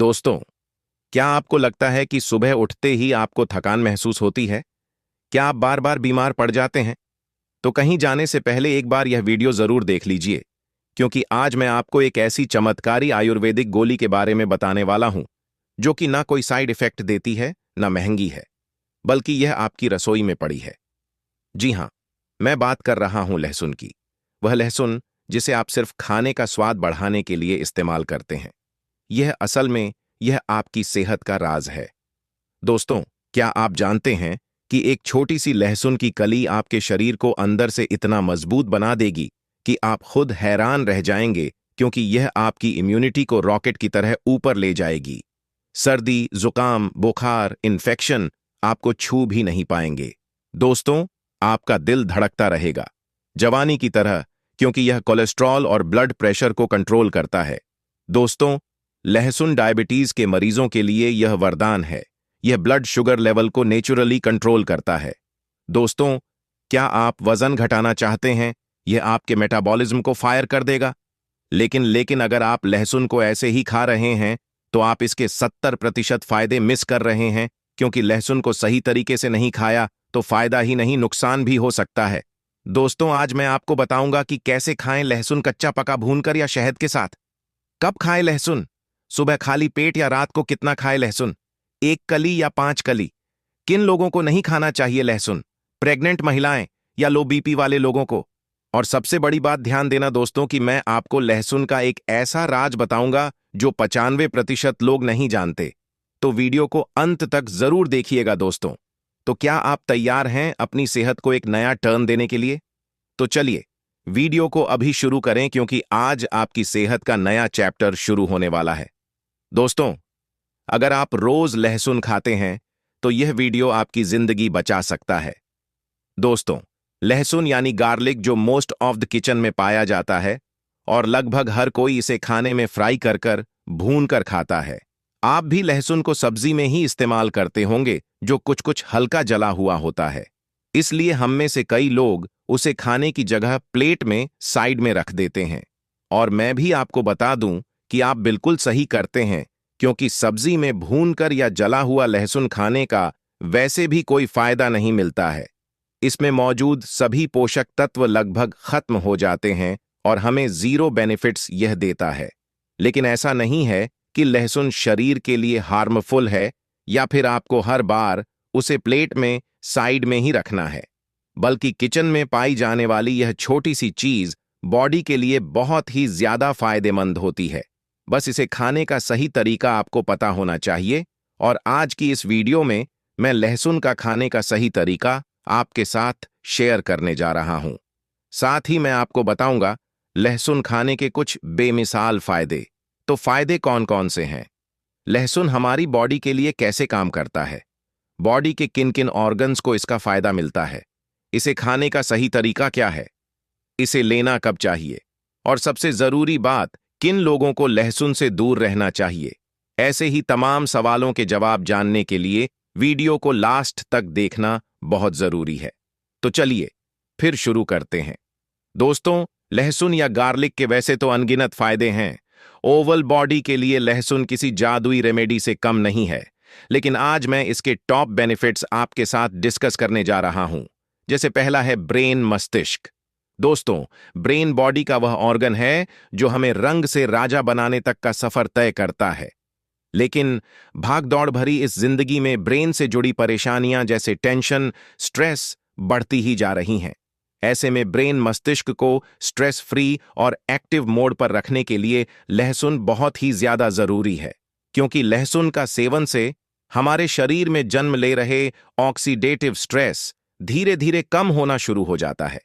दोस्तों, क्या आपको लगता है कि सुबह उठते ही आपको थकान महसूस होती है? क्या आप बार बार बीमार पड़ जाते हैं? तो कहीं जाने से पहले एक बार यह वीडियो जरूर देख लीजिए, क्योंकि आज मैं आपको एक ऐसी चमत्कारी आयुर्वेदिक गोली के बारे में बताने वाला हूं, जो कि ना कोई साइड इफेक्ट देती है, ना महंगी है, बल्कि यह आपकी रसोई में पड़ी है। जी हां, मैं बात कर रहा हूं लहसुन की। वह लहसुन जिसे आप सिर्फ खाने का स्वाद बढ़ाने के लिए इस्तेमाल करते हैं। यह असल में यह आपकी सेहत का राज है। दोस्तों, क्या आप जानते हैं कि एक छोटी सी लहसुन की कली आपके शरीर को अंदर से इतना मजबूत बना देगी कि आप खुद हैरान रह जाएंगे, क्योंकि यह आपकी इम्यूनिटी को रॉकेट की तरह ऊपर ले जाएगी। सर्दी, जुकाम, बुखार, इन्फेक्शन आपको छू भी नहीं पाएंगे। दोस्तों, आपका दिल धड़कता रहेगा जवानी की तरह, क्योंकि यह कोलेस्ट्रॉल और ब्लड प्रेशर को कंट्रोल करता है। दोस्तों, लहसुन डायबिटीज के मरीजों के लिए यह वरदान है। यह ब्लड शुगर लेवल को नेचुरली कंट्रोल करता है। दोस्तों, क्या आप वजन घटाना चाहते हैं? यह आपके मेटाबॉलिज्म को फायर कर देगा। लेकिन अगर आप लहसुन को ऐसे ही खा रहे हैं, तो आप इसके 70% फायदे मिस कर रहे हैं, क्योंकि लहसुन को सही तरीके से नहीं खाया तो फायदा ही नहीं, नुकसान भी हो सकता है। दोस्तों, आज मैं आपको बताऊंगा कि कैसे खाएं लहसुन, कच्चा पका भूनकर या शहद के साथ। कब खाएं लहसुन? सुबह खाली पेट या रात को कितना खाएं लहसुन? 1 कली या 5 कली? किन लोगों को नहीं खाना चाहिए लहसुन? प्रेग्नेंट महिलाएं या लो बीपी वाले लोगों को? और सबसे बड़ी बात ध्यान देना दोस्तों, कि मैं आपको लहसुन का एक ऐसा राज बताऊंगा जो 95% लोग नहीं जानते। तो वीडियो को अंत तक जरूर देखिएगा दोस्तों। तो क्या आप तैयार हैं अपनी सेहत को एक नया टर्न देने के लिए? तो चलिए वीडियो को अभी शुरू करें, क्योंकि आज आपकी सेहत का नया चैप्टर शुरू होने वाला है। दोस्तों, अगर आप रोज लहसुन खाते हैं तो यह वीडियो आपकी जिंदगी बचा सकता है। दोस्तों, लहसुन यानी गार्लिक, जो मोस्ट ऑफ द किचन में पाया जाता है और लगभग हर कोई इसे खाने में फ्राई कर भून कर खाता है। आप भी लहसुन को सब्जी में ही इस्तेमाल करते होंगे, जो कुछ कुछ हल्का जला हुआ होता है। इसलिए हम में से कई लोग उसे खाने की जगह प्लेट में साइड में रख देते हैं। और मैं भी आपको बता दूं कि आप बिल्कुल सही करते हैं, क्योंकि सब्जी में भूनकर या जला हुआ लहसुन खाने का वैसे भी कोई फायदा नहीं मिलता है। इसमें मौजूद सभी पोषक तत्व लगभग खत्म हो जाते हैं और हमें जीरो बेनिफिट्स यह देता है। लेकिन ऐसा नहीं है कि लहसुन शरीर के लिए हार्मफुल है, या फिर आपको हर बार उसे प्लेट में साइड में ही रखना है। बल्कि किचन में पाई जाने वाली यह छोटी सी चीज बॉडी के लिए बहुत ही ज्यादा फायदेमंद होती है। बस इसे खाने का सही तरीका आपको पता होना चाहिए। और आज की इस वीडियो में मैं लहसुन का खाने का सही तरीका आपके साथ शेयर करने जा रहा हूं। साथ ही मैं आपको बताऊंगा लहसुन खाने के कुछ बेमिसाल फायदे। तो फायदे कौन कौन से हैं? लहसुन हमारी बॉडी के लिए कैसे काम करता है? बॉडी के किन किन ऑर्गन्स को इसका फायदा मिलता है? इसे खाने का सही तरीका क्या है? इसे लेना कब चाहिए? और सबसे जरूरी बात, किन लोगों को लहसुन से दूर रहना चाहिए? ऐसे ही तमाम सवालों के जवाब जानने के लिए वीडियो को लास्ट तक देखना बहुत जरूरी है। तो चलिए फिर शुरू करते हैं। दोस्तों, लहसुन या गार्लिक के वैसे तो अनगिनत फायदे हैं। ओवल बॉडी के लिए लहसुन किसी जादुई रेमेडी से कम नहीं है। लेकिन आज मैं इसके टॉप बेनिफिट्स आपके साथ डिस्कस करने जा रहा हूं। जैसे पहला है ब्रेन, मस्तिष्क। दोस्तों, ब्रेन बॉडी का वह ऑर्गन है जो हमें रंग से राजा बनाने तक का सफर तय करता है। लेकिन भागदौड़ भरी इस जिंदगी में ब्रेन से जुड़ी परेशानियां जैसे टेंशन, स्ट्रेस बढ़ती ही जा रही हैं। ऐसे में ब्रेन मस्तिष्क को स्ट्रेस फ्री और एक्टिव मोड पर रखने के लिए लहसुन बहुत ही ज्यादा जरूरी है, क्योंकि लहसुन का सेवन से हमारे शरीर में जन्म ले रहे ऑक्सीडेटिव स्ट्रेस धीरे धीरे कम होना शुरू हो जाता है,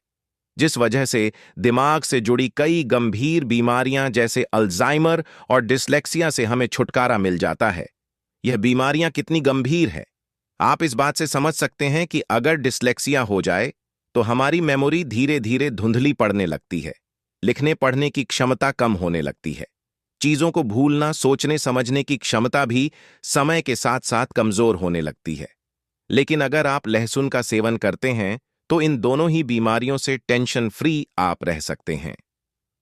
जिस वजह से दिमाग से जुड़ी कई गंभीर बीमारियां जैसे अल्जाइमर और डिसलेक्सिया से हमें छुटकारा मिल जाता है। यह बीमारियां कितनी गंभीर है, आप इस बात से समझ सकते हैं कि अगर डिसलेक्सिया हो जाए तो हमारी मेमोरी धीरे धीरे धुंधली पड़ने लगती है, लिखने पढ़ने की क्षमता कम होने लगती है, चीजों को भूलना, सोचने समझने की क्षमता भी समय के साथ साथ कमजोर होने लगती है। लेकिन अगर आप लहसुन का सेवन करते हैं तो इन दोनों ही बीमारियों से टेंशन फ्री आप रह सकते हैं।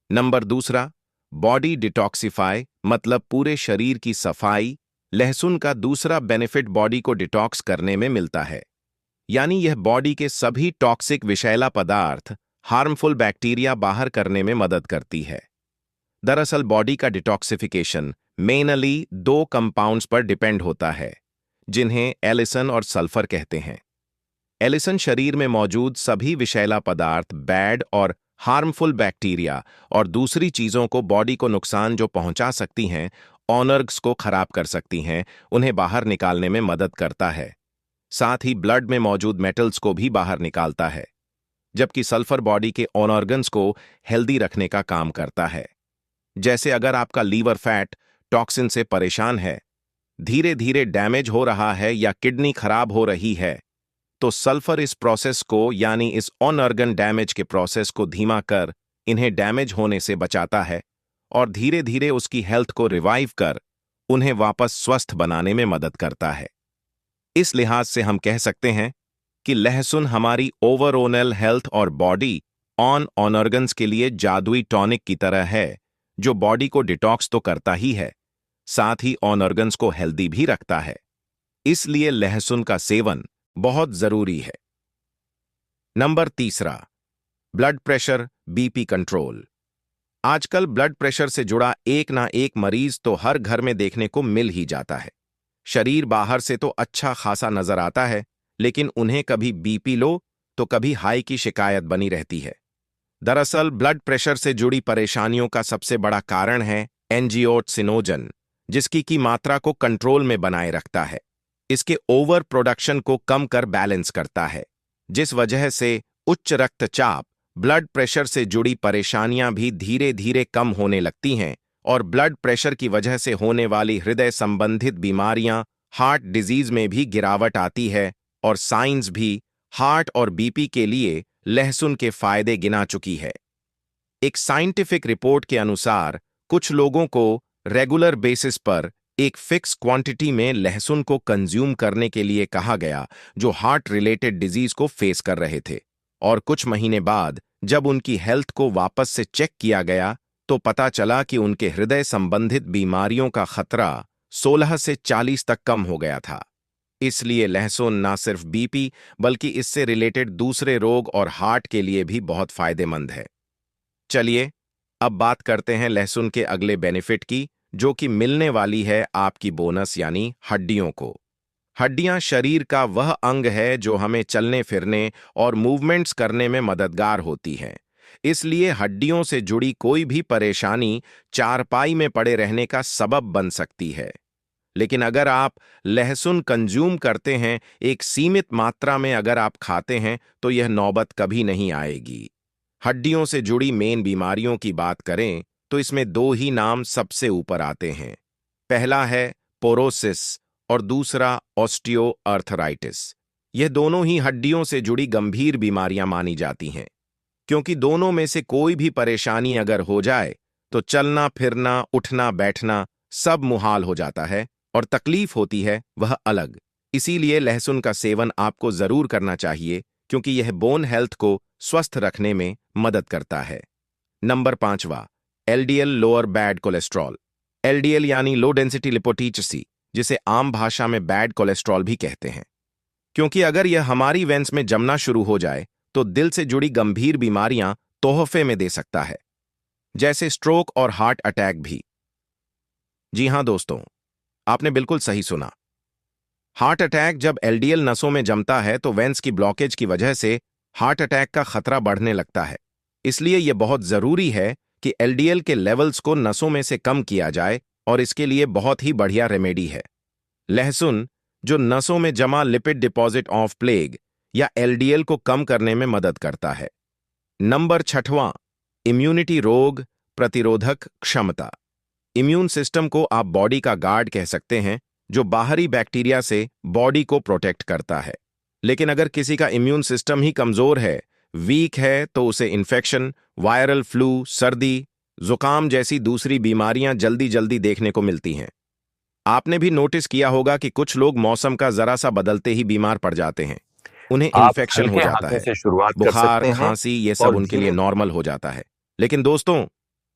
नंबर दूसरा, बॉडी डिटॉक्सिफाई मतलब पूरे शरीर की सफाई। लहसुन का दूसरा बेनिफिट बॉडी को डिटॉक्स करने में मिलता है, यानी यह बॉडी के सभी टॉक्सिक विषैला पदार्थ, हार्मफुल बैक्टीरिया बाहर करने में मदद करती है। दरअसल बॉडी का डिटॉक्सिफिकेशन मेनली दो कंपाउंड्स पर डिपेंड होता है, जिन्हें एलिसन और सल्फर कहते हैं। एलिसन शरीर में मौजूद सभी विषैला पदार्थ, बैड और हार्मफुल बैक्टीरिया और दूसरी चीजों को बॉडी को नुकसान जो पहुंचा सकती हैं, ऑर्गन्स को खराब कर सकती हैं, उन्हें बाहर निकालने में मदद करता है। साथ ही ब्लड में मौजूद मेटल्स को भी बाहर निकालता है, जबकि सल्फर बॉडी के ऑर्गन्स को हेल्दी रखने का काम करता है। जैसे अगर आपका लीवर फैट टॉक्सिन से परेशान है, धीरे धीरे डैमेज हो रहा है या किडनी खराब हो रही है, तो सल्फर इस प्रोसेस को यानी इस ऑन ऑर्गन डैमेज के प्रोसेस को धीमा कर इन्हें डैमेज होने से बचाता है और धीरे धीरे उसकी हेल्थ को रिवाइव कर उन्हें वापस स्वस्थ बनाने में मदद करता है। इस लिहाज से हम कह सकते हैं कि लहसुन हमारी ओवरऑल हेल्थ और बॉडी ऑन ऑर्गन्स के लिए जादुई टॉनिक की तरह है, जो बॉडी को डिटॉक्स तो करता ही है, साथ ही ऑन ऑर्गन्स को हेल्दी भी रखता है। इसलिए लहसुन का सेवन बहुत जरूरी है। नंबर तीसरा, ब्लड प्रेशर, बीपी कंट्रोल। आजकल ब्लड प्रेशर से जुड़ा एक ना एक मरीज तो हर घर में देखने को मिल ही जाता है। शरीर बाहर से तो अच्छा खासा नजर आता है, लेकिन उन्हें कभी बीपी लो तो कभी हाई की शिकायत बनी रहती है। दरअसल ब्लड प्रेशर से जुड़ी परेशानियों का सबसे बड़ा कारण है एंजियोटेंसिनोजन, जिसकी की मात्रा को कंट्रोल में बनाए रखता है। इसके ओवर प्रोडक्शन को कम कर बैलेंस करता है, जिस वजह से उच्च रक्तचाप, ब्लड प्रेशर से जुड़ी परेशानियां भी धीरे धीरे कम होने लगती हैं और ब्लड प्रेशर की वजह से होने वाली हृदय संबंधित बीमारियां, हार्ट डिजीज में भी गिरावट आती है और साइंस भी हार्ट और बीपी के लिए लहसुन के फायदे गिना चुकी है। एक साइंटिफिक रिपोर्ट के अनुसार कुछ लोगों को रेगुलर बेसिस पर एक फिक्स क्वांटिटी में लहसुन को कंज्यूम करने के लिए कहा गया, जो हार्ट रिलेटेड डिजीज को फेस कर रहे थे, और कुछ महीने बाद जब उनकी हेल्थ को वापस से चेक किया गया तो पता चला कि उनके हृदय संबंधित बीमारियों का खतरा 16 से 40 तक कम हो गया था। इसलिए लहसुन ना सिर्फ बीपी बल्कि इससे रिलेटेड दूसरे रोग और हार्ट के लिए भी बहुत फायदेमंद है। चलिए अब बात करते हैं लहसुन के अगले बेनिफिट की, जो कि मिलने वाली है आपकी बोनस यानी हड्डियों को। हड्डियां शरीर का वह अंग है जो हमें चलने फिरने और मूवमेंट्स करने में मददगार होती है। इसलिए हड्डियों से जुड़ी कोई भी परेशानी चारपाई में पड़े रहने का सबब बन सकती है। लेकिन अगर आप लहसुन कंज्यूम करते हैं, एक सीमित मात्रा में अगर आप खाते हैं, तो यह नौबत कभी नहीं आएगी। हड्डियों से जुड़ी मेन बीमारियों की बात करें तो इसमें दो ही नाम सबसे ऊपर आते हैं। पहला है पोरोसिस और दूसरा ऑस्टियोआर्थराइटिस। यह दोनों ही हड्डियों से जुड़ी गंभीर बीमारियां मानी जाती हैं, क्योंकि दोनों में से कोई भी परेशानी अगर हो जाए तो चलना फिरना, उठना बैठना सब मुहाल हो जाता है और तकलीफ होती है वह अलग। इसीलिए लहसुन का सेवन आपको जरूर करना चाहिए, क्योंकि यह बोन हेल्थ को स्वस्थ रखने में मदद करता है। नंबर 5वां, LDL lower bad cholesterol. LDL यानी लो डेंसिटी लिपोप्रोटीन, जिसे आम भाषा में बैड कोलेस्ट्रॉल भी कहते हैं, क्योंकि अगर यह हमारी वेंस में जमना शुरू हो जाए तो दिल से जुड़ी गंभीर बीमारियां तोहफे में दे सकता है, जैसे स्ट्रोक और हार्ट अटैक भी। जी हां दोस्तों, आपने बिल्कुल सही सुना। हार्ट अटैक जब एलडीएल नसों में जमता है तो वेंस की ब्लॉकेज की वजह से हार्ट अटैक का खतरा बढ़ने लगता है। इसलिए यह बहुत जरूरी है कि एलडीएल के लेवल्स को नसों में से कम किया जाए, और इसके लिए बहुत ही बढ़िया रेमेडी है लहसुन, जो नसों में जमा लिपिड डिपॉजिट ऑफ प्लेग या एलडीएल को कम करने में मदद करता है। नंबर 6वां, इम्यूनिटी, रोग प्रतिरोधक क्षमता। इम्यून सिस्टम को आप बॉडी का गार्ड कह सकते हैं, जो बाहरी बैक्टीरिया से बॉडी को प्रोटेक्ट करता है। लेकिन अगर किसी का इम्यून सिस्टम ही कमजोर है, वीक है, तो उसे इन्फेक्शन, वायरल फ्लू, सर्दी, जुकाम जैसी दूसरी बीमारियां जल्दी जल्दी देखने को मिलती हैं। आपने भी नोटिस किया होगा कि कुछ लोग मौसम का जरा सा बदलते ही बीमार पड़ जाते हैं, उन्हें इन्फेक्शन हो जाता है, बुखार, खांसी, ये सब उनके लिए नॉर्मल हो जाता है। लेकिन दोस्तों,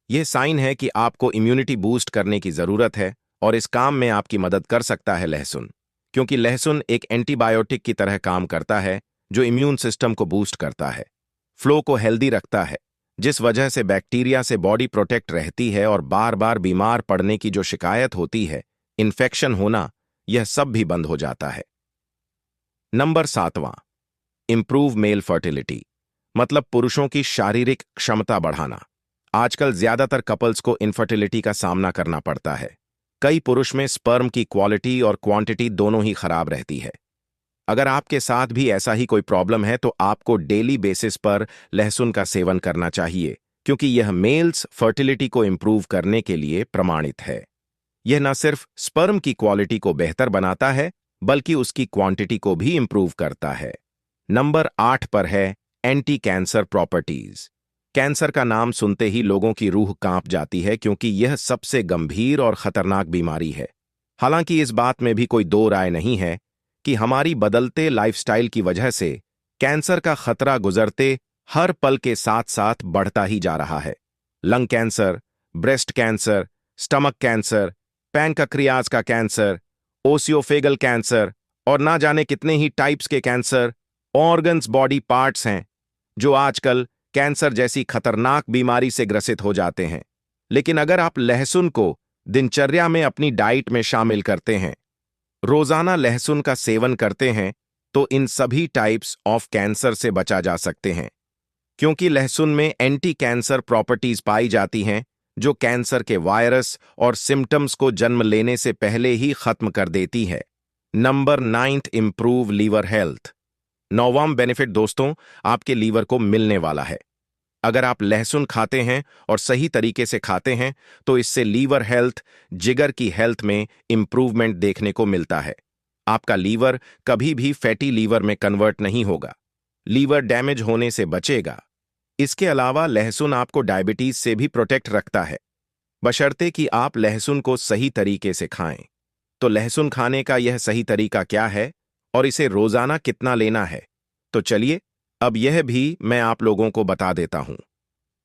यह साइन है कि आपको इम्यूनिटी बूस्ट करने की जरूरत है और इस काम में आपकी मदद कर सकता है लहसुन, क्योंकि लहसुन एक एंटीबायोटिक की तरह काम करता है जो इम्यून सिस्टम को बूस्ट करता है, फ्लो को हेल्दी रखता है, जिस वजह से बैक्टीरिया से बॉडी प्रोटेक्ट रहती है और बार बार बीमार पड़ने की जो शिकायत होती है, इन्फेक्शन होना, यह सब भी बंद हो जाता है। नंबर 7वां, इंप्रूव मेल फर्टिलिटी, मतलब पुरुषों की शारीरिक क्षमता बढ़ाना। आजकल ज्यादातर कपल्स को इनफर्टिलिटी का सामना करना पड़ता है। कई पुरुष में स्पर्म की क्वालिटी और क्वांटिटी दोनों ही खराब रहती है। अगर आपके साथ भी ऐसा ही कोई प्रॉब्लम है तो आपको डेली बेसिस पर लहसुन का सेवन करना चाहिए, क्योंकि यह मेल्स फर्टिलिटी को इंप्रूव करने के लिए प्रमाणित है। यह न सिर्फ स्पर्म की क्वालिटी को बेहतर बनाता है, बल्कि उसकी क्वांटिटी को भी इंप्रूव करता है। नंबर 8 पर है एंटी कैंसर प्रॉपर्टीज। कैंसर का नाम सुनते ही लोगों की रूह कांप जाती है, क्योंकि यह सबसे गंभीर और खतरनाक बीमारी है। हालांकि इस बात में भी कोई दो राय नहीं है कि हमारी बदलते लाइफस्टाइल की वजह से कैंसर का खतरा गुजरते हर पल के साथ साथ बढ़ता ही जा रहा है। Lung cancer, breast cancer, stomach cancer, pancreas का कैंसर, ओसियोफेगल कैंसर और ना जाने कितने ही टाइप्स के कैंसर, ऑर्गन्स, बॉडी पार्ट्स हैं जो आजकल कैंसर जैसी खतरनाक बीमारी से ग्रसित हो जाते हैं। लेकिन अगर आप लहसुन को दिनचर्या में अपनी डाइट में शामिल करते हैं, रोजाना लहसुन का सेवन करते हैं, तो इन सभी टाइप्स ऑफ कैंसर से बचा जा सकते हैं, क्योंकि लहसुन में एंटी कैंसर प्रॉपर्टीज पाई जाती हैं जो कैंसर के वायरस और सिम्टम्स को जन्म लेने से पहले ही खत्म कर देती है। Number 9, improve liver health. 9वां बेनिफिट दोस्तों आपके लीवर को मिलने वाला है। अगर आप लहसुन खाते हैं और सही तरीके से खाते हैं तो इससे लीवर हेल्थ, जिगर की हेल्थ में इंप्रूवमेंट देखने को मिलता है। आपका लीवर कभी भी फैटी लीवर में कन्वर्ट नहीं होगा, लीवर डैमेज होने से बचेगा। इसके अलावा लहसुन आपको डायबिटीज से भी प्रोटेक्ट रखता है, बशर्ते कि आप लहसुन को सही तरीके से खाएं। तो लहसुन खाने का यह सही तरीका क्या है और इसे रोजाना कितना लेना है, तो चलिए अब यह भी मैं आप लोगों को बता देता हूं।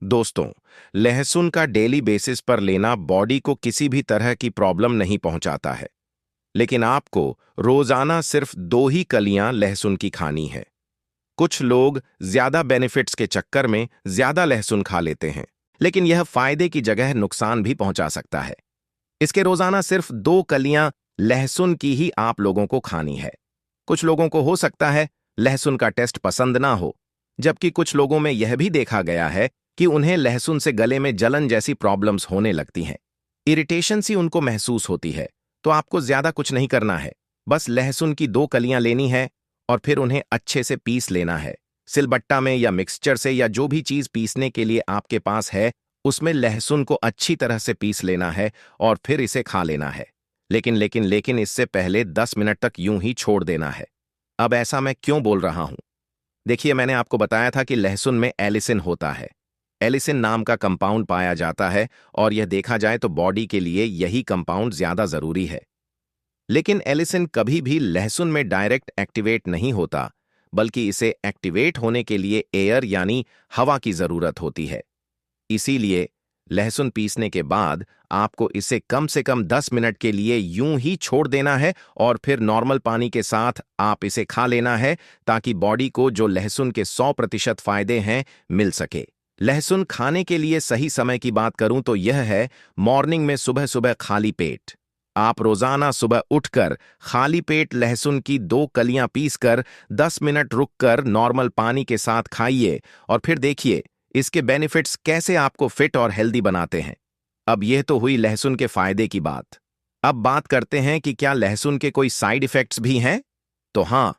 दोस्तों, लहसुन का डेली बेसिस पर लेना बॉडी को किसी भी तरह की प्रॉब्लम नहीं पहुंचाता है, लेकिन आपको रोजाना सिर्फ 2 ही कलियां लहसुन की खानी है। कुछ लोग ज्यादा बेनिफिट्स के चक्कर में ज्यादा लहसुन खा लेते हैं, लेकिन यह फायदे की जगह नुकसान भी पहुंचा सकता है। इसके रोजाना सिर्फ 2 कलियां लहसुन की ही आप लोगों को खानी है। कुछ लोगों को हो सकता है लहसुन का टेस्ट पसंद ना हो, जबकि कुछ लोगों में यह भी देखा गया है कि उन्हें लहसुन से गले में जलन जैसी प्रॉब्लम्स होने लगती हैं, इरिटेशन सी उनको महसूस होती है। तो आपको ज्यादा कुछ नहीं करना है, बस लहसुन की 2 कलियां लेनी है और फिर उन्हें अच्छे से पीस लेना है। सिलबट्टा में या मिक्सचर से या जो भी चीज पीसने के लिए आपके पास है, उसमें लहसुन को अच्छी तरह से पीस लेना है और फिर इसे खा लेना है। लेकिन इससे पहले 10 मिनट तक यूं ही छोड़ देना है। अब ऐसा मैं क्यों बोल रहा हूं? देखिए, मैंने आपको बताया था कि लहसुन में एलिसिन होता है। एलिसिन नाम का कंपाउंड पाया जाता है और यह देखा जाए तो बॉडी के लिए यही कंपाउंड ज्यादा जरूरी है। लेकिन एलिसिन कभी भी लहसुन में डायरेक्ट एक्टिवेट नहीं होता, बल्कि इसे एक्टिवेट होने के लिए एयर यानी हवा की जरूरत होती है। इसीलिए लहसुन पीसने के बाद आपको इसे कम से कम 10 मिनट के लिए यूं ही छोड़ देना है और फिर नॉर्मल पानी के साथ आप इसे खा लेना है, ताकि बॉडी को जो लहसुन के 100% फायदे हैं मिल सके। लहसुन खाने के लिए सही समय की बात करूं तो यह है मॉर्निंग में सुबह सुबह खाली पेट। आप रोजाना सुबह उठकर खाली पेट लहसुन की 2 कलियां पीसकर 10 मिनट रुककर नॉर्मल पानी के साथ खाइए और फिर देखिए इसके बेनिफिट्स कैसे आपको फिट और हेल्दी बनाते हैं। अब यह तो हुई लहसुन के फायदे की बात। अब बात करते हैं कि क्या लहसुन के कोई साइड इफेक्ट्स भी हैं? तो हां,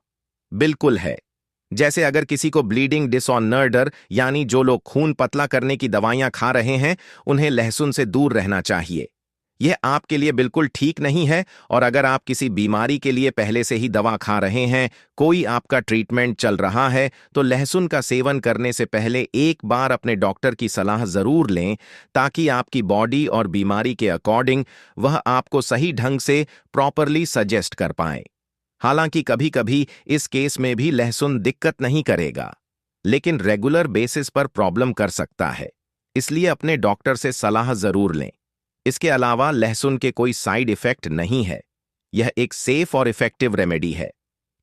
बिल्कुल है। जैसे अगर किसी को ब्लीडिंग डिसऑर्डर यानी जो लोग खून पतला करने की दवाइयां खा रहे हैं, उन्हें लहसुन से दूर रहना चाहिए। यह आपके लिए बिल्कुल ठीक नहीं है। और अगर आप किसी बीमारी के लिए पहले से ही दवा खा रहे हैं, कोई आपका ट्रीटमेंट चल रहा है, तो लहसुन का सेवन करने से पहले एक बार अपने डॉक्टर की सलाह जरूर लें, ताकि आपकी बॉडी और बीमारी के अकॉर्डिंग वह आपको सही ढंग से प्रॉपरली सजेस्ट कर पाए। हालांकि कभी कभी इस केस में भी लहसुन दिक्कत नहीं करेगा, लेकिन रेगुलर बेसिस पर प्रॉब्लम कर सकता है। इसलिए अपने डॉक्टर से सलाह जरूर लें। इसके अलावा लहसुन के कोई साइड इफेक्ट नहीं है। यह एक सेफ और इफेक्टिव रेमेडी है।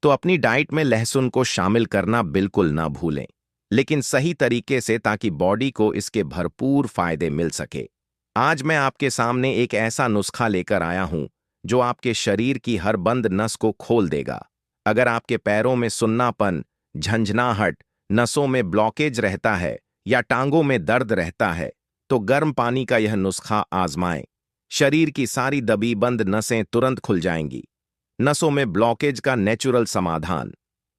तो अपनी डाइट में लहसुन को शामिल करना बिल्कुल ना भूलें, लेकिन सही तरीके से, ताकि बॉडी को इसके भरपूर फायदे मिल सके। आज मैं आपके सामने एक ऐसा नुस्खा लेकर आया हूं जो आपके शरीर की हर बंद नस को खोल देगा। अगर आपके पैरों में सुन्नापन, झंझनाहट, नसों में ब्लॉकेज रहता है या टांगों में दर्द रहता है, तो गर्म पानी का यह नुस्खा आजमाएं। शरीर की सारी दबी बंद नसें तुरंत खुल जाएंगी। नसों में ब्लॉकेज का नेचुरल समाधान।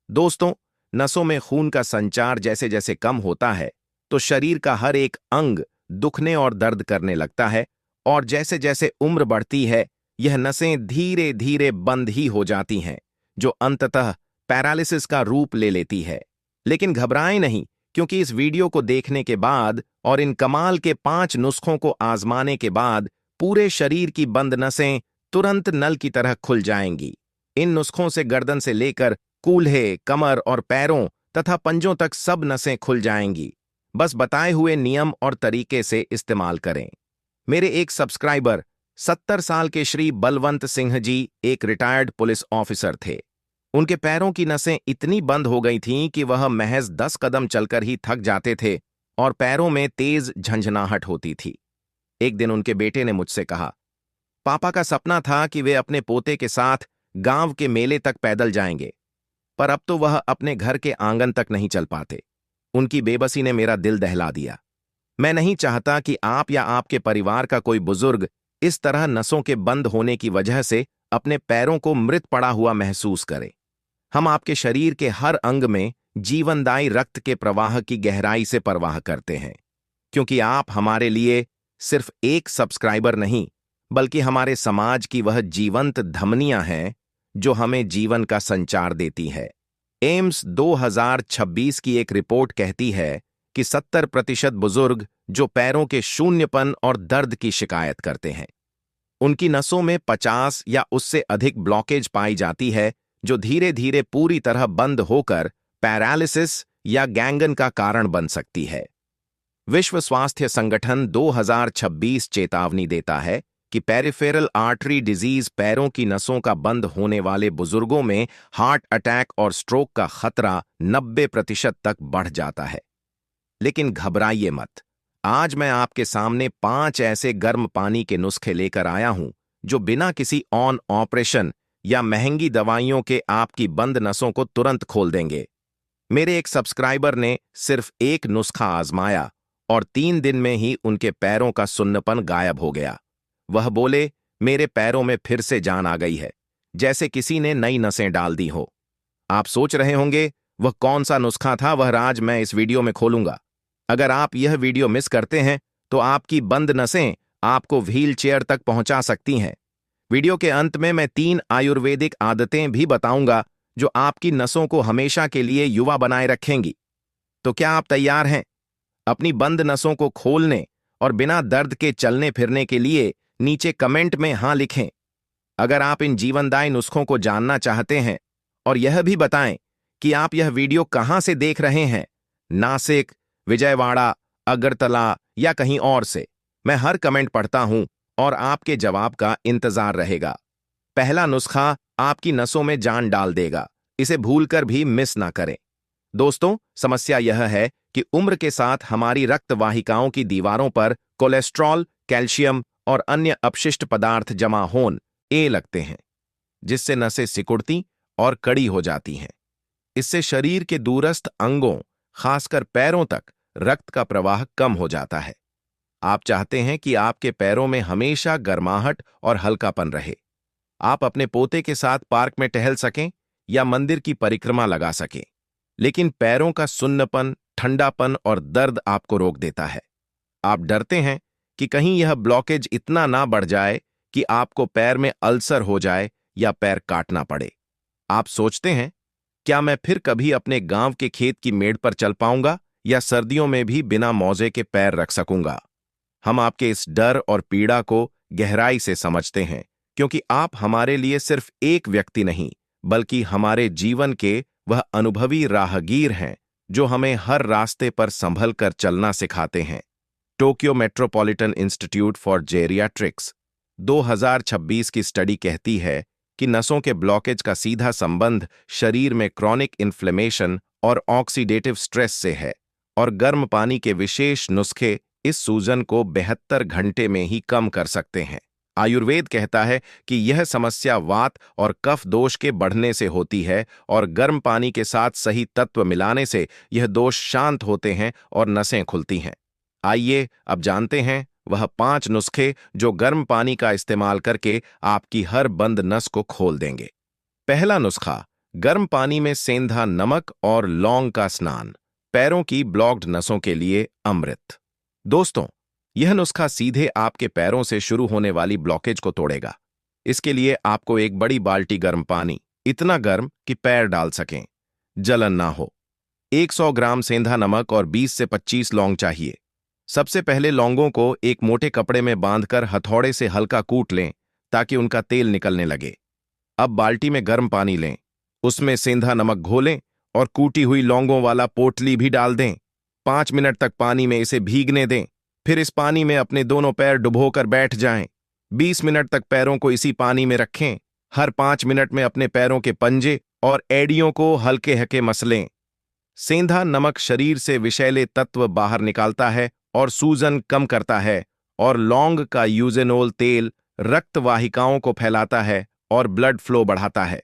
दोस्तों, नसों में खून का संचार जैसे जैसे कम होता है, तो शरीर का हर एक अंग दुखने और दर्द करने लगता है, और जैसे जैसे उम्र बढ़ती है, यह नसें धीरे धीरे बंद ही हो जाती हैं, जो अंततः पैरालिसिस का रूप ले लेती है। लेकिन घबराएं नहीं, क्योंकि इस वीडियो को देखने के बाद और इन कमाल के 5 नुस्खों को आजमाने के बाद पूरे शरीर की बंद नसें तुरंत नल की तरह खुल जाएंगी। इन नुस्खों से गर्दन से लेकर कूल्हे, कमर और पैरों तथा पंजों तक सब नसें खुल जाएंगी। बस बताए हुए नियम और तरीके से इस्तेमाल करें। मेरे एक सब्सक्राइबर 70 साल के श्री बलवंत सिंह जी एक रिटायर्ड पुलिस ऑफिसर थे। उनके पैरों की नसें इतनी बंद हो गई थीं कि वह महज 10 कदम चलकर ही थक जाते थे और पैरों में तेज झंझनाहट होती थी। एक दिन उनके बेटे ने मुझसे कहा, पापा का सपना था कि वे अपने पोते के साथ गांव के मेले तक पैदल जाएंगे, पर अब तो वह अपने घर के आंगन तक नहीं चल पाते। उनकी बेबसी ने मेरा दिल दहला दिया। मैं नहीं चाहता कि आप या आपके परिवार का कोई बुजुर्ग इस तरह नसों के बंद होने की वजह से अपने पैरों को मृत पड़ा हुआ महसूस करे। हम आपके शरीर के हर अंग में जीवनदायी रक्त के प्रवाह की गहराई से परवाह करते हैं, क्योंकि आप हमारे लिए सिर्फ एक सब्सक्राइबर नहीं, बल्कि हमारे समाज की वह जीवंत धमनियां हैं जो हमें जीवन का संचार देती है। एम्स 2026 की एक रिपोर्ट कहती है कि 70% बुजुर्ग जो पैरों के शून्यपन और दर्द की शिकायत करते हैं, उनकी नसों में 50 या उससे अधिक ब्लॉकेज पाई जाती है, जो धीरे धीरे पूरी तरह बंद होकर पैरालिसिस या गैंगन का कारण बन सकती है। विश्व स्वास्थ्य संगठन 2026 चेतावनी देता है कि पेरिफेरल आर्टरी डिजीज पैरों की नसों का बंद होने वाले बुजुर्गों में हार्ट अटैक और स्ट्रोक का खतरा 90% तक बढ़ जाता है। लेकिन घबराइए मत। आज मैं आपके सामने 5 ऐसे गर्म पानी के नुस्खे लेकर आया हूं जो बिना किसी ऑन ऑपरेशन या महंगी दवाइयों के आपकी बंद नसों को तुरंत खोल देंगे। मेरे एक सब्सक्राइबर ने सिर्फ एक नुस्खा आजमाया और 3 दिन में ही उनके पैरों का सुन्नपन गायब हो गया। वह बोले, मेरे पैरों में फिर से जान आ गई है, जैसे किसी ने नई नसें डाल दी हो। आप सोच रहे होंगे वह कौन सा नुस्खा था, वह राज मैं इस वीडियो में खोलूंगा। अगर आप यह वीडियो मिस करते हैं तो आपकी बंद नसें आपको व्हील चेयर तक पहुंचा सकती हैं। वीडियो के अंत में मैं 3 आयुर्वेदिक आदतें भी बताऊंगा जो आपकी नसों को हमेशा के लिए युवा बनाए रखेंगी। तो क्या आप तैयार हैं अपनी बंद नसों को खोलने और बिना दर्द के चलने फिरने के लिए? नीचे कमेंट में हाँ लिखें। अगर आप इन जीवनदायी नुस्खों को जानना चाहते हैं और यह भी बताएं कि आप यह वीडियो कहां से देख रहे हैं, नासिक, विजयवाड़ा, अगरतला या कहीं और से, मैं हर कमेंट पढ़ता हूं और आपके जवाब का इंतजार रहेगा। पहला नुस्खा आपकी नसों में जान डाल देगा, इसे भूलकर भी मिस ना करें। दोस्तों, समस्या यह है कि उम्र के साथ हमारी रक्त वाहिकाओं की दीवारों पर कोलेस्ट्रॉल, कैल्शियम और अन्य अपशिष्ट पदार्थ जमा होने लगते हैं, जिससे नसें सिकुड़ती और कड़ी हो जाती हैं। इससे शरीर के दूरस्थ अंगों, खासकर पैरों तक रक्त का प्रवाह कम हो जाता है। आप चाहते हैं कि आपके पैरों में हमेशा गर्माहट और हल्कापन रहे। आप अपने पोते के साथ पार्क में टहल सकें या मंदिर की परिक्रमा लगा सकें, लेकिन पैरों का सुन्नपन, ठंडापन और दर्द आपको रोक देता है। आप डरते हैं कि कहीं यह ब्लॉकेज इतना ना बढ़ जाए कि आपको पैर में अल्सर हो जाए या पैर काटना पड़े। आप सोचते हैं, क्या मैं फिर कभी अपने गांव के खेत की मेड़ पर चल पाऊंगा या सर्दियों में भी बिना मौजे के पैर रख सकूंगा? हम आपके इस डर और पीड़ा को गहराई से समझते हैं, क्योंकि आप हमारे लिए सिर्फ एक व्यक्ति नहीं, बल्कि हमारे जीवन के वह अनुभवी राहगीर हैं जो हमें हर रास्ते पर संभल कर चलना सिखाते हैं। Tokyo metropolitan institute for geriatrics 2026 की स्टडी कहती है कि नसों के ब्लॉकेज का सीधा संबंध शरीर में क्रॉनिक इन्फ्लेमेशन और ऑक्सीडेटिव स्ट्रेस से है और गर्म पानी के विशेष नुस्खे इस सूजन को 72 घंटे में ही कम कर सकते हैं। आयुर्वेद कहता है कि यह समस्या वात और कफ दोष के बढ़ने से होती है और गर्म पानी के साथ सही तत्व मिलाने से यह दोष शांत होते हैं और नसें खुलती हैं। आइए अब जानते हैं वह 5 नुस्खे जो गर्म पानी का इस्तेमाल करके आपकी हर बंद नस को खोल देंगे। पहला नुस्खा, गर्म पानी में सेंधा नमक और लौंग का स्नान, पैरों की ब्लॉक्ड नसों के लिए अमृत। दोस्तों, यह नुस्खा सीधे आपके पैरों से शुरू होने वाली ब्लॉकेज को तोड़ेगा। इसके लिए आपको एक बड़ी बाल्टी गर्म पानी, इतना गर्म कि पैर डाल सकें, जलन ना हो, 100 ग्राम सेंधा नमक और 20 से 25 लौंग चाहिए। सबसे पहले लौंगों को एक मोटे कपड़े में बांधकर हथौड़े से हल्का कूट लें ताकि उनका तेल निकलने लगे। अब बाल्टी में गर्म पानी लें, उसमें सेंधा नमक घोलें और कूटी हुई लौंगों वाला पोटली भी डाल दें। 5 मिनट तक पानी में इसे भीगने दें। फिर इस पानी में अपने दोनों पैर डुबोकर बैठ जाएं। 20 मिनट तक पैरों को इसी पानी में रखें। हर 5 मिनट में अपने पैरों के पंजे और एड़ियों को हल्के हल्के मसलें। सेंधा नमक शरीर से विषैले तत्व बाहर निकालता है और सूजन कम करता है, और लौंग का यूजेनोल तेल रक्त वाहिकाओं को फैलाता है और ब्लड फ्लो बढ़ाता है।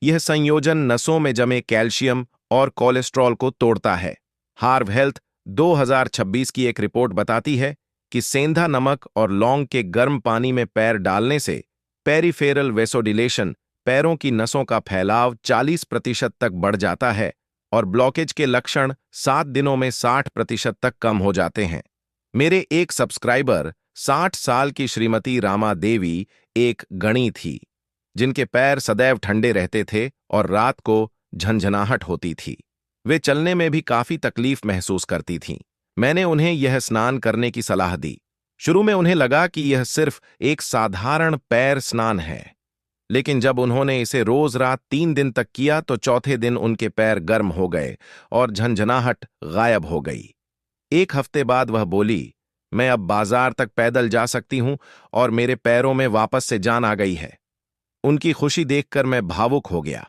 यह संयोजन नसों में जमे कैल्शियम और कोलेस्ट्रॉल को तोड़ता है। हार्व हेल्थ 2026 की एक रिपोर्ट बताती है कि सेंधा नमक और लौंग के गर्म पानी में पैर डालने से पेरिफेरल वेसोडिलेशन, पैरों की नसों का फैलाव 40% तक बढ़ जाता है और ब्लॉकेज के लक्षण 7 दिनों में 60% तक कम हो जाते हैं। मेरे एक सब्सक्राइबर 60 साल की श्रीमती रामा देवी एक गणी थी, जिनके पैर सदैव ठंडे रहते थे और रात को झंझनाहट होती थी। वे चलने में भी काफी तकलीफ महसूस करती थीं। मैंने उन्हें यह स्नान करने की सलाह दी। शुरू में उन्हें लगा कि यह सिर्फ एक साधारण पैर स्नान है, लेकिन जब उन्होंने इसे रोज रात 3 दिन तक किया तो चौथे दिन उनके पैर गर्म हो गए और झंझनाहट गायब हो गई। 1 हफ्ते बाद वह बोली, मैं अब बाजार तक पैदल जा सकती हूं और मेरे पैरों में वापस से जान आ गई है। उनकी खुशी देखकर मैं भावुक हो गया।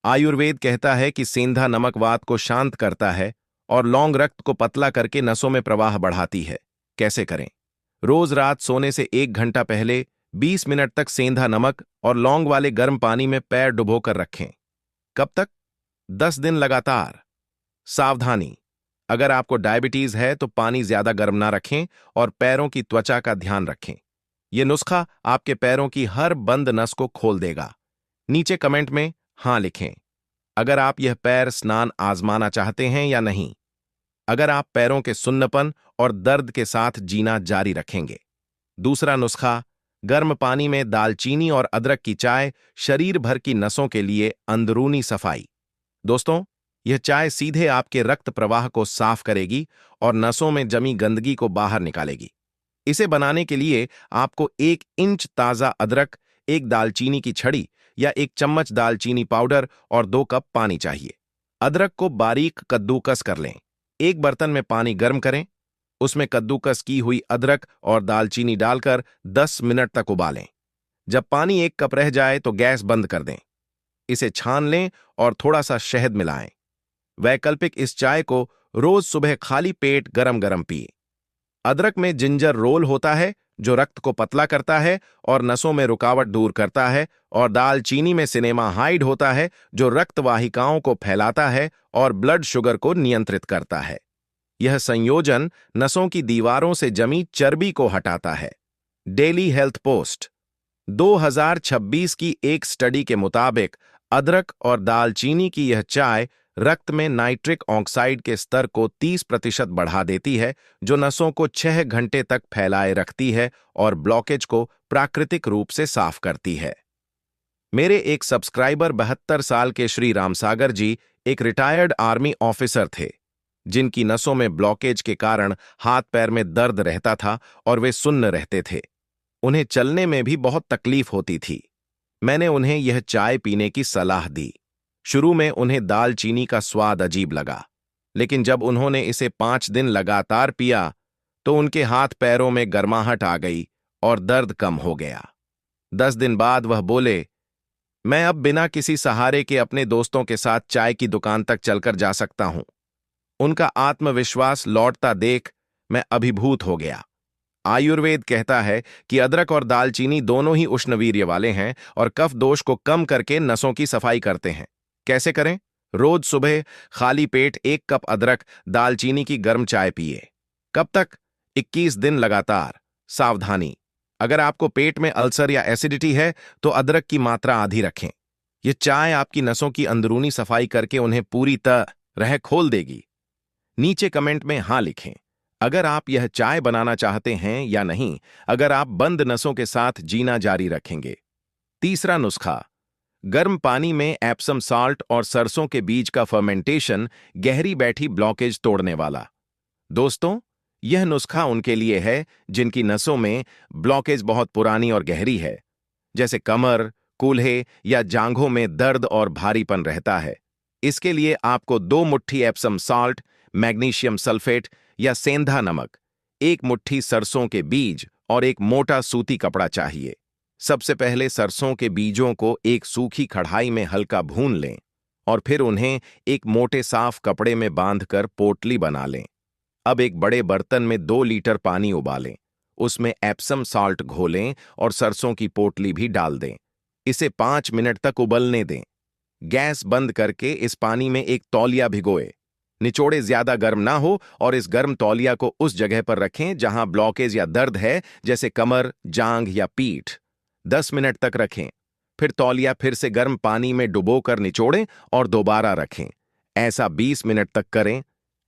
आयुर्वेद कहता है कि सेंधा नमक वात को शांत करता है और लौंग रक्त को पतला करके नसों में प्रवाह बढ़ाती है। कैसे करें? रोज रात सोने से 1 घंटा पहले 20 मिनट तक सेंधा नमक और लौंग वाले गर्म पानी में पैर डुबोकर रखें। कब तक? 10 दिन लगातार। सावधानी, अगर आपको डायबिटीज है तो पानी ज्यादा गर्म ना रखें और पैरों की त्वचा का ध्यान रखें। यह नुस्खा आपके पैरों की हर बंद नस को खोल देगा। नीचे कमेंट में हाँ लिखें अगर आप यह पैर स्नान आजमाना चाहते हैं या नहीं, अगर आप पैरों के सुन्नपन और दर्द के साथ जीना जारी रखेंगे। दूसरा नुस्खा, गर्म पानी में दालचीनी और अदरक की चाय, शरीर भर की नसों के लिए अंदरूनी सफाई। दोस्तों, यह चाय सीधे आपके रक्त प्रवाह को साफ करेगी और नसों में जमी गंदगी को बाहर निकालेगी। इसे बनाने के लिए आपको 1 इंच ताजा अदरक, 1 दालचीनी की छड़ी या 1 चम्मच दालचीनी पाउडर और 2 कप पानी चाहिए। अदरक को बारीक कद्दूकस कर लें। एक बर्तन में पानी गर्म करें, उसमें कद्दूकस की हुई अदरक और दालचीनी डालकर 10 मिनट तक उबालें। जब पानी 1 कप रह जाए तो गैस बंद कर दें। इसे छान लें और थोड़ा सा शहद मिलाएं। वैकल्पिक इस चाय को रोज सुबह खाली पेट गरम गरम पिए। अदरक में जिंजर रोल होता है जो रक्त को पतला करता है और नसों में रुकावट दूर करता है, और दालचीनी में सिनेमाहाइड होता है जो रक्त वाहिकाओं को फैलाता है और ब्लड शुगर को नियंत्रित करता है। यह संयोजन नसों की दीवारों से जमी चर्बी को हटाता है। डेली हेल्थ पोस्ट 2026 की एक स्टडी के मुताबिक अदरक और दालचीनी की यह चाय रक्त में नाइट्रिक ऑक्साइड के स्तर को 30% बढ़ा देती है, जो नसों को 6 घंटे तक फैलाए रखती है और ब्लॉकेज को प्राकृतिक रूप से साफ करती है। मेरे एक सब्सक्राइबर 72 साल के श्री रामसागर जी एक रिटायर्ड आर्मी ऑफिसर थे, जिनकी नसों में ब्लॉकेज के कारण हाथ पैर में दर्द रहता था और वे सुन्न रहते थे। उन्हें चलने में भी बहुत तकलीफ होती थी। मैंने उन्हें यह चाय पीने की सलाह दी। शुरू में उन्हें दालचीनी का स्वाद अजीब लगा, लेकिन जब उन्होंने इसे 5 दिन लगातार पिया तो उनके हाथ पैरों में गर्माहट आ गई और दर्द कम हो गया। 10 दिन बाद वह बोले, मैं अब बिना किसी सहारे के अपने दोस्तों के साथ चाय की दुकान तक चलकर जा सकता हूं। उनका आत्मविश्वास लौटता देख मैं अभिभूत हो गया। आयुर्वेद कहता है कि अदरक और दालचीनी दोनों ही उष्णवीर्य वाले हैं और कफ दोष को कम करके नसों की सफाई करते हैं। कैसे करें? रोज सुबह खाली पेट 1 कप अदरक दालचीनी की गर्म चाय पिए। कब तक? 21 दिन लगातार। सावधानी, अगर आपको पेट में अल्सर या एसिडिटी है तो अदरक की मात्रा आधी रखें। यह चाय आपकी नसों की अंदरूनी सफाई करके उन्हें पूरी तरह खोल देगी। नीचे कमेंट में हाँ लिखें अगर आप यह चाय बनाना चाहते हैं या नहीं, अगर आप बंद नसों के साथ जीना जारी रखेंगे। तीसरा नुस्खा, गर्म पानी में एप्सम साल्ट और सरसों के बीज का फर्मेंटेशन गहरी बैठी ब्लॉकेज तोड़ने वाला। दोस्तों, यह नुस्खा उनके लिए है जिनकी नसों में ब्लॉकेज बहुत पुरानी और गहरी है, जैसे कमर, कूल्हे या जांघों में दर्द और भारीपन रहता है। इसके लिए आपको 2 मुट्ठी एप्सम साल्ट, मैग्नीशियम सल्फेट या सेंधा नमक, 1 मुट्ठी सरसों के बीज और एक मोटा सूती कपड़ा चाहिए। सबसे पहले सरसों के बीजों को एक सूखी कढ़ाई में हल्का भून लें और फिर उन्हें एक मोटे साफ कपड़े में बांधकर पोटली बना लें। अब एक बड़े बर्तन में 2 लीटर पानी उबालें, उसमें एप्सम साल्ट घोलें और सरसों की पोटली भी डाल दें। इसे 5 मिनट तक उबलने दें। गैस बंद करके इस पानी में एक तौलिया भिगोए। निचोड़े ज्यादा गर्म ना हो और इस गर्म तौलिया को उस जगह पर रखें जहां ब्लॉकेज या दर्द है, जैसे कमर, जांघ या पीठ। 10 मिनट तक रखें। फिर तौलिया फिर से गर्म पानी में डुबोकर निचोड़ें और दोबारा रखें। ऐसा 20 मिनट तक करें।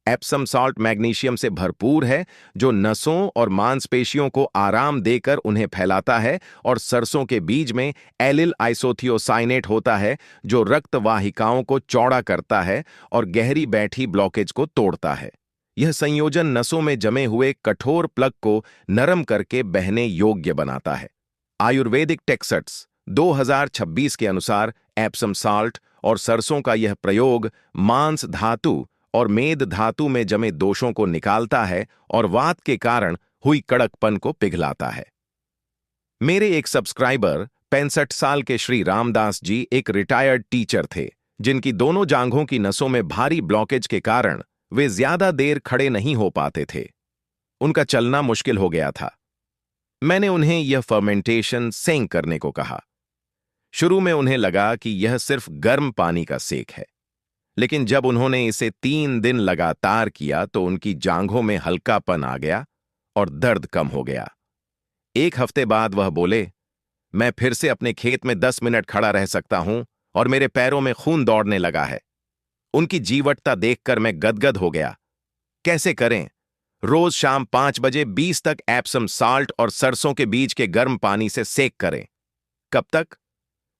एप्सम साल्ट मैग्नीशियम से भरपूर है, जो नसों और मांसपेशियों को आराम देकर उन्हें फैलाता है, और सरसों के बीज में एलिल आइसोथियोसाइनेट होता है, जो रक्त वाहिकाओं को चौड़ा करता है और गहरी बैठी ब्लॉकेज को तोड़ता है। यह संयोजन नसों में जमे हुए कठोर प्लग को नरम करके बहने योग्य बनाता है। आयुर्वेदिक टेक्स्ट्स 2026 के अनुसार एप्सम साल्ट और सरसों का यह प्रयोग मांस धातु और मेद धातु में जमे दोषों को निकालता है और वात के कारण हुई कड़कपन को पिघलाता है। मेरे एक सब्सक्राइबर 65 साल के श्री रामदास जी एक रिटायर्ड टीचर थे, जिनकी दोनों जांघों की नसों में भारी ब्लॉकेज के कारण वे ज्यादा देर खड़े नहीं हो पाते थे। उनका चलना मुश्किल हो गया था। मैंने उन्हें यह फर्मेंटेशन सेंक करने को कहा। शुरू में उन्हें लगा कि यह सिर्फ गर्म पानी का सेक है, लेकिन जब उन्होंने इसे 3 दिन लगातार किया तो उनकी जांघों में हल्कापन आ गया और दर्द कम हो गया। 1 हफ्ते बाद वह बोले, मैं फिर से अपने खेत में 10 मिनट खड़ा रह सकता हूं और मेरे पैरों में खून दौड़ने लगा है। उनकी जीवटता देखकर मैं गदगद हो गया। कैसे करें? रोज शाम 5 बजे 20 तक एप्सम साल्ट और सरसों के बीज के गर्म पानी से सेक करें। कब तक?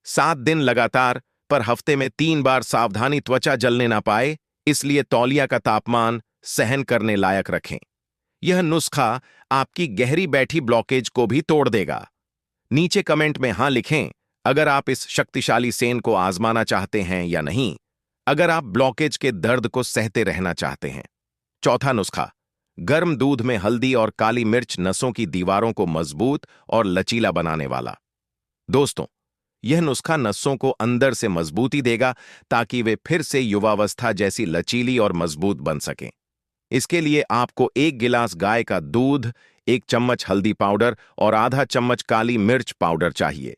7 दिन लगातार, पर हफ्ते में 3 बार। सावधानी, त्वचा जलने ना पाए, इसलिए तौलिया का तापमान सहन करने लायक रखें। यह नुस्खा आपकी गहरी बैठी ब्लॉकेज को भी तोड़ देगा। नीचे कमेंट में हाँ लिखें अगर आप इस शक्तिशाली सेन को आजमाना चाहते हैं या नहीं, अगर आप ब्लॉकेज के दर्द को सहते रहना चाहते हैं। चौथा नुस्खा, गर्म दूध में हल्दी और काली मिर्च नसों की दीवारों को मजबूत और लचीला बनाने वाला। दोस्तों, यह नुस्खा नसों को अंदर से मजबूती देगा ताकि वे फिर से युवावस्था जैसी लचीली और मजबूत बन सकें। इसके लिए आपको 1 गिलास गाय का दूध, 1 चम्मच हल्दी पाउडर और आधा चम्मच काली मिर्च पाउडर चाहिए।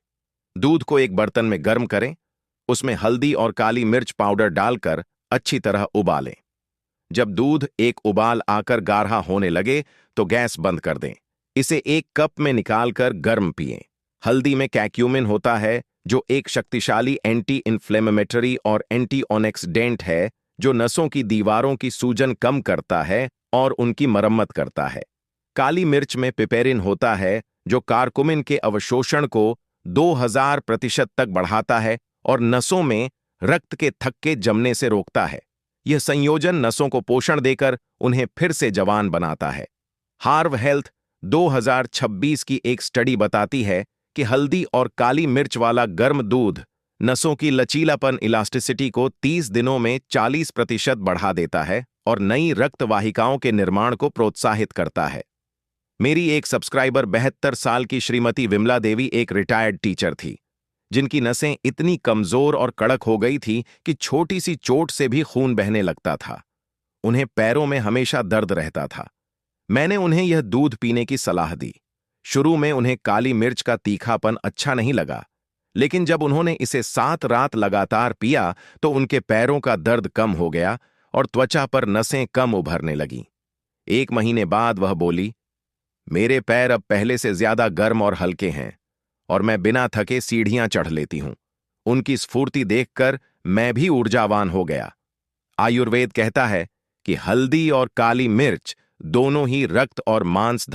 दूध को एक बर्तन में गर्म करें, उसमें हल्दी और काली मिर्च पाउडर डालकर अच्छी तरह उबालें। जब दूध एक उबाल आकर गाढ़ा होने लगे तो गैस बंद कर दें। इसे 1 कप में निकालकर गर्म पिएं। हल्दी में कैक्यूमिन होता है, जो एक शक्तिशाली एंटी इन्फ्लेमेटरी और एंटी ऑक्सीडेंट है, जो नसों की दीवारों की सूजन कम करता है और उनकी मरम्मत करता है। काली मिर्च में पिपेरिन होता है, जो कारकुमिन के अवशोषण को 2000% तक बढ़ाता है और नसों में रक्त के थक्के जमने से रोकता है। यह संयोजन नसों को पोषण देकर उन्हें फिर से जवान बनाता है। हार्व हेल्थ 2026 की एक स्टडी बताती है कि हल्दी और काली मिर्च वाला गर्म दूध नसों की लचीलापन इलास्टिसिटी को 30 दिनों में 40% बढ़ा देता है और नई रक्त वाहिकाओं के निर्माण को प्रोत्साहित करता है। मेरी एक सब्सक्राइबर 72 साल की श्रीमती विमला देवी एक रिटायर्ड टीचर थी, जिनकी नसें इतनी कमजोर और कड़क हो गई थी कि छोटी सी चोट से भी खून बहने लगता था। उन्हें पैरों में हमेशा दर्द रहता था। मैंने उन्हें यह दूध पीने की सलाह दी। शुरू में उन्हें काली मिर्च का तीखापन अच्छा नहीं लगा, लेकिन जब उन्होंने इसे 7 रात लगातार पिया तो उनके पैरों का दर्द कम हो गया और त्वचा पर नसें कम उभरने लगीं। 1 महीने बाद वह बोली, मेरे पैर अब पहले से ज्यादा गर्म और हल्के हैं और मैं बिना थके सीढ़ियां चढ़ लेती हूं। उनकी स्फूर्ति देखकर मैं भी ऊर्जावान हो गया। आयुर्वेद कहता है कि हल्दी और काली मिर्च दोनों ही रक्त और मांस